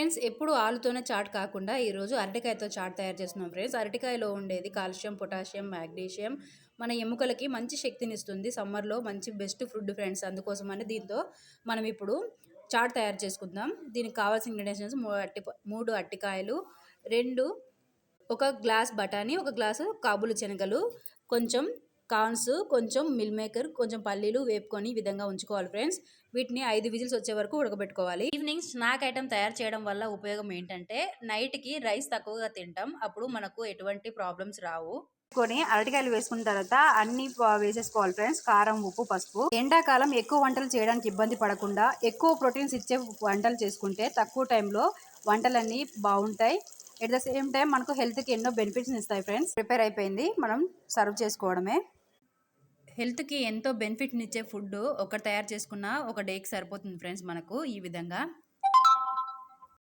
Friends ఎప్పుడు ఆలుతోనే chat కాకుండా ఈరోజు అరటికాయతో చాట్ తయారు చేస్తున్నాం ఫ్రెండ్స్. అరటికాయలో ఉండేది కాల్షియం, పొటాషియం, మ్యాగ్నీషియం మన ఎముకలకి మంచి శక్తిని ఇస్తుంది. సమ్మర్లో మంచి బెస్ట్ ఫుడ్ ఫ్రెండ్స్. అందుకోసమని దీంతో మనం ఇప్పుడు చాట్ తయారు చేసుకుందాం. దీనికి కావాల్సిన ఇంగ్రీడియంట్స్ మూడు అరటికాయలు, ఒక గ్లాస్ బఠానీ, ఒక గ్లాసు కాబూలి శనగలు, కొంచెం కార్న్స్, కొంచెం మిల్ మేకర్, కొంచెం పల్లీలు వేపుకొని ఈ విధంగా ఉంచుకోవాలి ఫ్రెండ్స్. వీటిని 5 విజిల్స్ వచ్చే వరకు ఉడకబెట్టుకోవాలి. ఈవినింగ్ స్నాక్ ఐటమ్ తయారు చేయడం వల్ల ఉపయోగం ఏంటంటే నైట్కి రైస్ తక్కువగా తింటాం. అప్పుడు మనకు ఎటువంటి ప్రాబ్లమ్స్ రావు. అరటికాయలు వేసుకున్న తర్వాత అన్ని వేసేసుకోవాలి ఫ్రెండ్స్. కారం, ఉప్పు, పసుపు. ఎండాకాలం ఎక్కువ వంటలు చేయడానికి ఇబ్బంది పడకుండా ఎక్కువ ప్రోటీన్స్ ఇచ్చే వంటలు చేసుకుంటే తక్కువ టైంలో వంటలన్నీ బాగుంటాయి. ఎట్ ద సేమ్ టైం మనకు హెల్త్కి ఎన్నో బెనిఫిట్స్ ఇస్తాయి ఫ్రెండ్స్. ప్రిపేర్ అయిపోయింది, మనం సర్వ్ చేసుకోవడమే. హెల్త్కి ఎంతో బెనిఫిట్ని ఇచ్చే ఫుడ్ ఒకటి తయారు చేసుకున్న ఒక డేకి సరిపోతుంది ఫ్రెండ్స్ మనకు. ఈ విధంగా